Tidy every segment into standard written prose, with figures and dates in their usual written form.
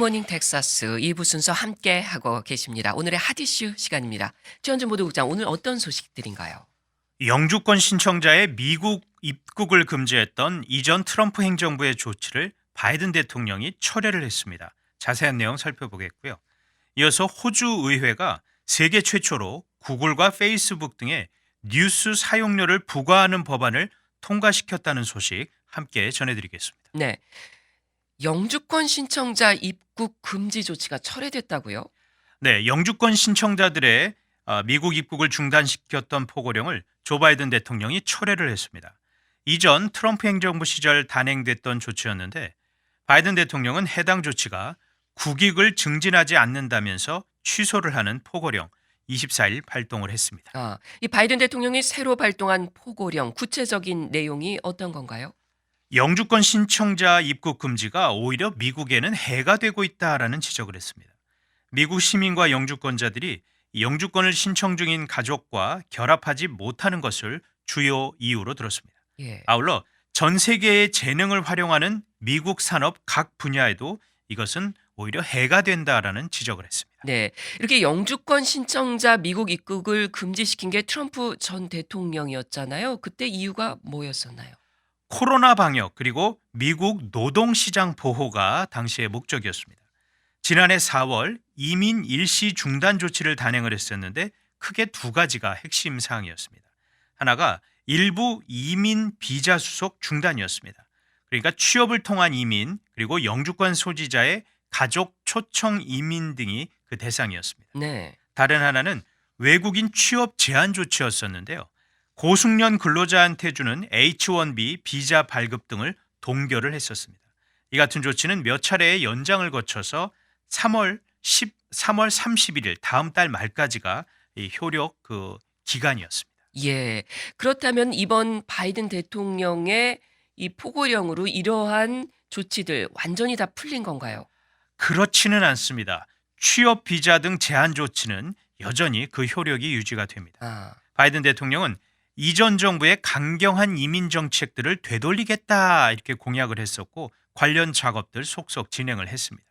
굿모닝 텍사스 2부 순서 함께 하고 계십니다. 오늘의 핫 이슈 시간입니다. 최현준 보도국장, 오늘 어떤 소식들인가요? 영주권 신청자의 미국 입국을 금지했던 이전 트럼프 행정부의 조치를 바이든 대통령이 철회를 했습니다. 자세한 내용 살펴보겠고요. 이어서 호주 의회가 세계 최초로 구글과 페이스북 등의 뉴스 사용료를 부과하는 법안을 통과시켰다는 소식 함께 전해드리겠습니다. 네. 영주권 신청자 입국 금지 조치가 철회됐다고요? 네, 영주권 신청자들의 미국 입국을 중단시켰던 포고령을 조 바이든 대통령이 철회를 했습니다. 이전 트럼프 행정부 시절 단행됐던 조치였는데 바이든 대통령은 해당 조치가 국익을 증진하지 않는다면서 취소를 하는 포고령 24일 발동을 했습니다. 이 바이든 대통령이 새로 발동한 포고령, 구체적인 내용이 어떤 건가요? 영주권 신청자 입국 금지가 오히려 미국에는 해가 되고 있다라는 지적을 했습니다. 미국 시민과 영주권자들이 영주권을 신청 중인 가족과 결합하지 못하는 것을 주요 이유로 들었습니다. 예. 아울러 전 세계의 재능을 활용하는 미국 산업 각 분야에도 이것은 오히려 해가 된다라는 지적을 했습니다. 네. 이렇게 영주권 신청자 미국 입국을 금지시킨 게 트럼프 전 대통령이었잖아요. 그때 이유가 뭐였었나요? 코로나 방역 그리고 미국 노동시장 보호가 당시의 목적이었습니다. 지난해 4월 이민 일시 중단 조치를 단행을 했었는데 크게 두 가지가 핵심 사항이었습니다. 하나가 일부 이민 비자 수속 중단이었습니다. 그러니까 취업을 통한 이민 그리고 영주권 소지자의 가족 초청 이민 등이 그 대상이었습니다. 네. 다른 하나는 외국인 취업 제한 조치였었는데요. 고숙련 근로자한테 주는 H-1B 비자 발급 등을 동결을 했었습니다. 이 같은 조치는 몇 차례의 연장을 거쳐서 3월 31일 다음 달 말까지가 이 효력 기간이었습니다. 예. 그렇다면 이번 바이든 대통령의 이 포고령으로 이러한 조치들 완전히 다 풀린 건가요? 그렇지는 않습니다. 취업 비자 등 제한 조치는 여전히 그 효력이 유지가 됩니다. 아. 바이든 대통령은 이전 정부의 강경한 이민 정책들을 되돌리겠다 이렇게 공약을 했었고 관련 작업들 속속 진행을 했습니다.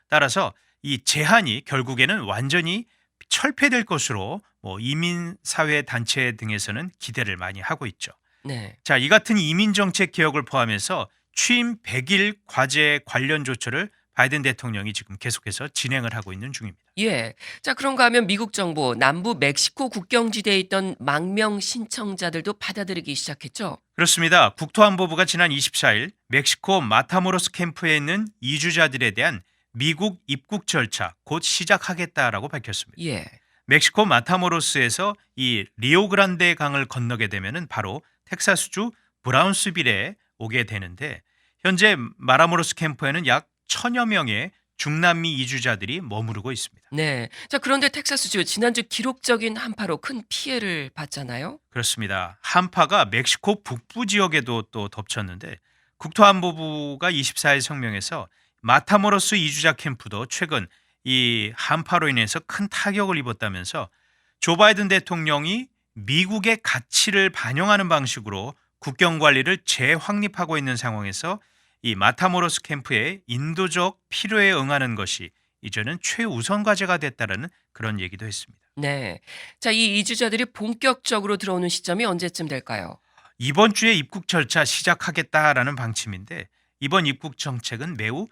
따라서 이 제한이 결국에는 완전히 철폐될 것으로 이민사회 단체 등에서는 기대를 많이 하고 있죠. 네. 자, 이 같은 이민 정책 개혁을 포함해서 취임 100일 과제 관련 조처를 바이든 대통령이 지금 계속해서 진행을 하고 있는 중입니다. 예. 자, 그런가 하면 미국 정부 남부 멕시코 국경지대에 있던 망명 신청자들도 받아들이기 시작했죠? 그렇습니다. 국토안보부가 지난 24일 멕시코 마타모로스 캠프에 있는 이주자들에 대한 미국 입국 절차 곧 시작하겠다라고 밝혔습니다. 예. 멕시코 마타모로스에서 이 리오그란데 강을 건너게 되면은 바로 텍사스주 브라운스빌에 오게 되는데 현재 마라모로스 캠프에는 약 1,000여 명의 중남미 이주자들이 머무르고 있습니다. 네. 자, 그런데 텍사스주 지난주 기록적인 한파로 큰 피해를 봤잖아요. 그렇습니다. 한파가 멕시코 북부 지역에도 또 덮쳤는데 국토안보부가 24일 성명에서 마타모로스 이주자 캠프도 최근 이 한파로 인해서 큰 타격을 입었다면서 조 바이든 대통령이 미국의 가치를 반영하는 방식으로 국경 관리를 재확립하고 있는 상황에서 이 마타모로스 캠프의 인도적 필요에 응하는 것이 이제는 최우선 과제가 됐다라는 그런 얘기도 했습니다. 네. 자, 이 이주자들이 본격적으로 들어오는 시점이 언제쯤 될까요? 이번 주에 입국 절차 시작하겠다라는 방침인데 이번 입국 정책은 매우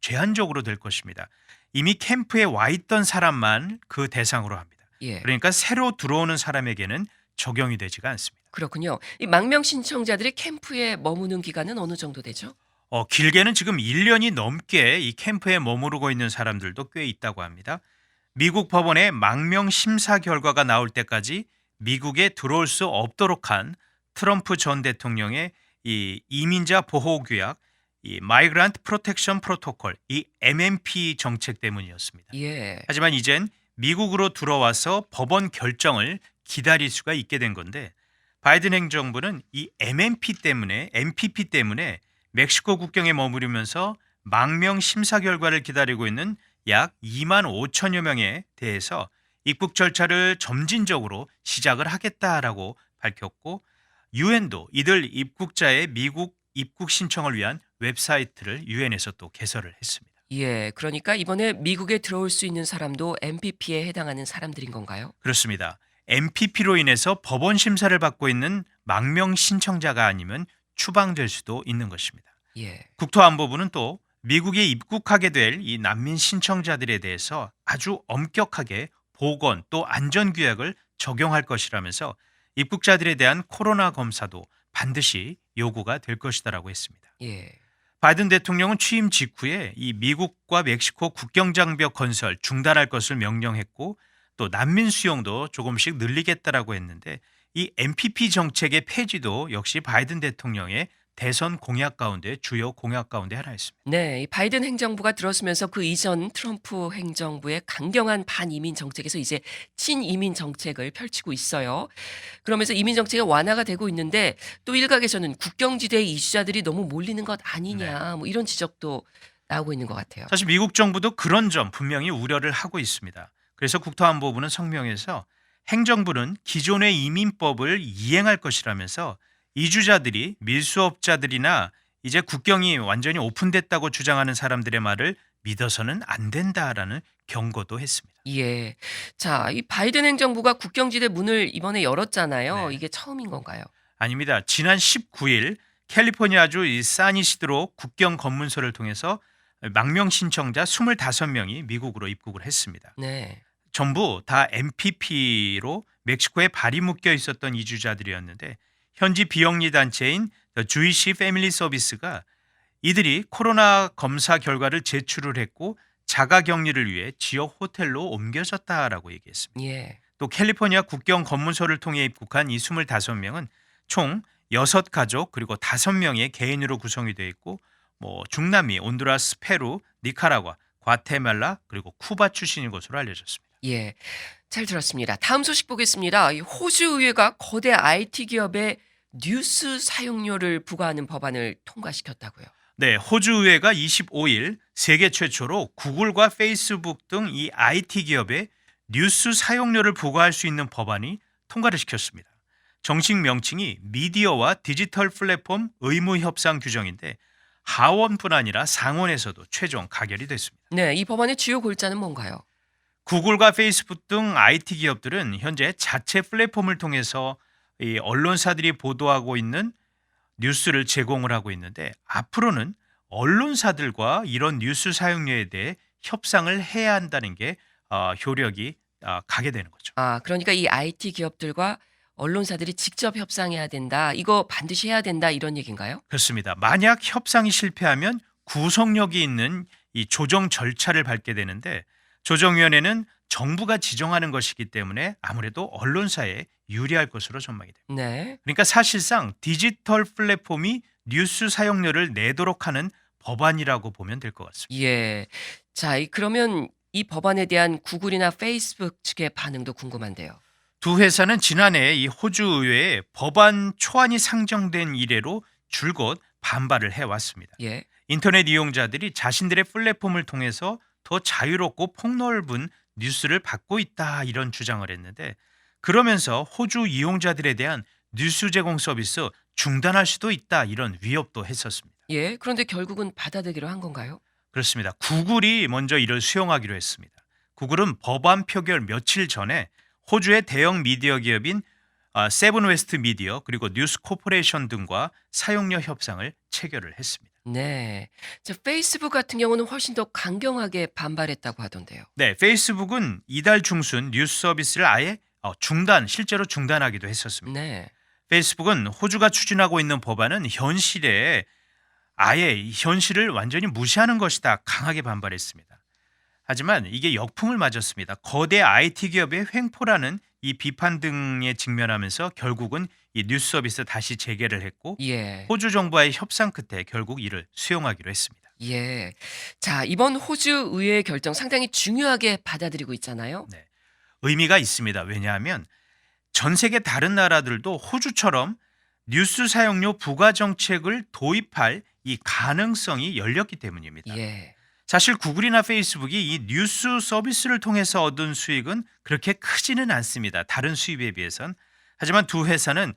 제한적으로 될 것입니다. 이미 캠프에 와 있던 사람만 그 대상으로 합니다. 예. 그러니까 새로 들어오는 사람에게는 적용이 되지가 않습니다. 그렇군요. 이 망명 신청자들이 캠프에 머무는 기간은 어느 정도 되죠? 길게는 지금 1년이 넘게 이 캠프에 머무르고 있는 사람들도 꽤 있다고 합니다. 미국 법원의 망명 심사 결과가 나올 때까지 미국에 들어올 수 없도록 한 트럼프 전 대통령의 이 이민자 보호 규약, 이 마이그란트 프로텍션 프로토콜, 이 MMP 정책 때문이었습니다. 예. 하지만 이젠 미국으로 들어와서 법원 결정을 기다릴 수가 있게 된 건데 바이든 행정부는 이 MPP 때문에 멕시코 국경에 머무르면서 망명 심사 결과를 기다리고 있는 약 2만 5천여 명에 대해서 입국 절차를 점진적으로 시작을 하겠다라고 밝혔고 유엔도 이들 입국자의 미국 입국 신청을 위한 웹사이트를 유엔에서 또 개설을 했습니다. 예. 그러니까 이번에 미국에 들어올 수 있는 사람도 MPP에 해당하는 사람들인 건가요? 그렇습니다. MPP로 인해서 법원 심사를 받고 있는 망명 신청자가 아니면 추방될 수도 있는 것입니다. 예. 국토안보부는 또 미국에 입국하게 될 이 난민 신청자들에 대해서 아주 엄격하게 보건 또 안전 규약을 적용할 것이라면서 입국자들에 대한 코로나 검사도 반드시 요구가 될 것이다라고 했습니다. 예. 바이든 대통령은 취임 직후에 이 미국과 멕시코 국경 장벽 건설 중단할 것을 명령했고 또 난민 수용도 조금씩 늘리겠다라고 했는데 이 MPP 정책의 폐지도 역시 바이든 대통령의 대선 공약 가운데 주요 공약 가운데 하나였습니다. 네. 이 바이든 행정부가 들어서면서 그 이전 트럼프 행정부의 강경한 반이민 정책에서 이제 친이민 정책을 펼치고 있어요. 그러면서 이민 정책이 완화가 되고 있는데 또 일각에서는 국경지대에 이주자들이 너무 몰리는 것 네. 아니냐 뭐 이런 지적도 나오고 있는 것 같아요. 사실 미국 정부도 그런 점 분명히 우려를 하고 있습니다. 그래서 국토안보부는 성명에서 행정부는 기존의 이민법을 이행할 것이라면서 이주자들이 밀수업자들이나 이제 국경이 완전히 오픈됐다고 주장하는 사람들의 말을 믿어서는 안 된다라는 경고도 했습니다. 예. 자, 이 바이든 행정부가 국경지대 문을 이번에 열었잖아요. 네. 이게 처음인 건가요? 아닙니다. 지난 19일 캘리포니아주 이 사니시드로 국경 검문소를 통해서 망명 신청자 25명이 미국으로 입국을 했습니다. 네. 전부 다 MPP로 멕시코에 발이 묶여 있었던 이주자들이었는데 현지 비영리 단체인 The Jewish Family Service가 이들이 코로나 검사 결과를 제출을 했고 자가 격리를 위해 지역 호텔로 옮겨졌다라고 얘기했습니다. 예. 또 캘리포니아 국경 검문소를 통해 입국한 이 25명은 총 6가족 그리고 5명의 개인으로 구성이 되어 있고 중남미, 온두라스, 페루, 니카라과, 과테말라 그리고 쿠바 출신인 것으로 알려졌습니다. 예. 잘 들었습니다. 다음 소식 보겠습니다. 이 호주 의회가 거대 IT 기업에 뉴스 사용료를 부과하는 법안을 통과시켰다고요. 네, 호주 의회가 25일 세계 최초로 구글과 페이스북 등 이 IT 기업에 뉴스 사용료를 부과할 수 있는 법안이 통과를 시켰습니다. 정식 명칭이 미디어와 디지털 플랫폼 의무 협상 규정인데 하원뿐 아니라 상원에서도 최종 가결이 됐습니다. 네, 이 법안의 주요 골자는 뭔가요? 구글과 페이스북 등 IT 기업들은 현재 자체 플랫폼을 통해서 이 언론사들이 보도하고 있는 뉴스를 제공을 하고 있는데 앞으로는 언론사들과 이런 뉴스 사용료에 대해 협상을 해야 한다는 게 효력이 가게 되는 거죠. 아, 그러니까 이 IT 기업들과 언론사들이 직접 협상해야 된다. 이거 반드시 해야 된다. 이런 얘기인가요? 그렇습니다. 만약 협상이 실패하면 구속력이 있는 이 조정 절차를 밟게 되는데 조정위원회는 정부가 지정하는 것이기 때문에 아무래도 언론사에 유리할 것으로 전망이 됩니다. 네. 그러니까 사실상 디지털 플랫폼이 뉴스 사용료를 내도록 하는 법안이라고 보면 될 것 같습니다. 예. 자, 그러면 이 법안에 대한 구글이나 페이스북 측의 반응도 궁금한데요. 두 회사는 지난해 이 호주 의회에 법안 초안이 상정된 이래로 줄곧 반발을 해왔습니다. 예. 인터넷 이용자들이 자신들의 플랫폼을 통해서 더 자유롭고 폭넓은 뉴스를 받고 있다 이런 주장을 했는데 그러면서 호주 이용자들에 대한 뉴스 제공 서비스 중단할 수도 있다 이런 위협도 했었습니다. 예. 그런데 결국은 받아들이기로 한 건가요? 그렇습니다. 구글이 먼저 이를 수용하기로 했습니다. 구글은 법안 표결 며칠 전에 호주의 대형 미디어 기업인 세븐웨스트 미디어 그리고 뉴스 코퍼레이션 등과 사용료 협상을 체결을 했습니다. 네. 자, 페이스북 같은 경우는 훨씬 더 강경하게 반발했다고 하던데요. 네, 페이스북은 이달 중순 뉴스 서비스를 아예 실제로 중단하기도 했었습니다. 네. 페이스북은 호주가 추진하고 있는 법안은 현실을 완전히 무시하는 것이다 강하게 반발했습니다. 하지만 이게 역풍을 맞았습니다. 거대 IT 기업의 횡포라는 이 비판 등에 직면하면서 결국은 이 뉴스 서비스 다시 재개를 했고 예. 호주 정부와의 협상 끝에 결국 이를 수용하기로 했습니다. 예. 자, 이번 호주 의회의 결정 상당히 중요하게 받아들이고 있잖아요. 네. 의미가 있습니다. 왜냐하면 전 세계 다른 나라들도 호주처럼 뉴스 사용료 부과 정책을 도입할 이 가능성이 열렸기 때문입니다. 예. 사실 구글이나 페이스북이 이 뉴스 서비스를 통해서 얻은 수익은 그렇게 크지는 않습니다. 다른 수입에 비해선. 하지만 두 회사는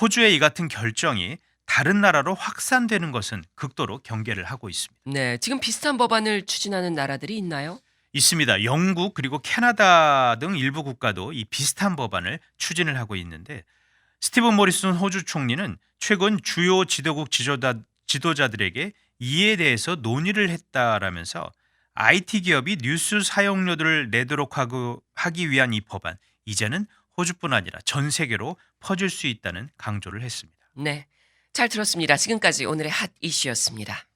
호주의 이 같은 결정이 다른 나라로 확산되는 것은 극도로 경계를 하고 있습니다. 네, 지금 비슷한 법안을 추진하는 나라들이 있나요? 있습니다. 영국 그리고 캐나다 등 일부 국가도 이 비슷한 법안을 추진을 하고 있는데 스티븐 모리슨 호주 총리는 최근 주요 지도국 지도자들에게 이에 대해서 논의를 했다라면서 IT 기업이 뉴스 사용료들을 내도록 하기 위한 이 법안 이제는 호주뿐 아니라 전 세계로 퍼질 수 있다는 강조를 했습니다. 네, 잘 들었습니다. 지금까지 오늘의 핫 이슈였습니다.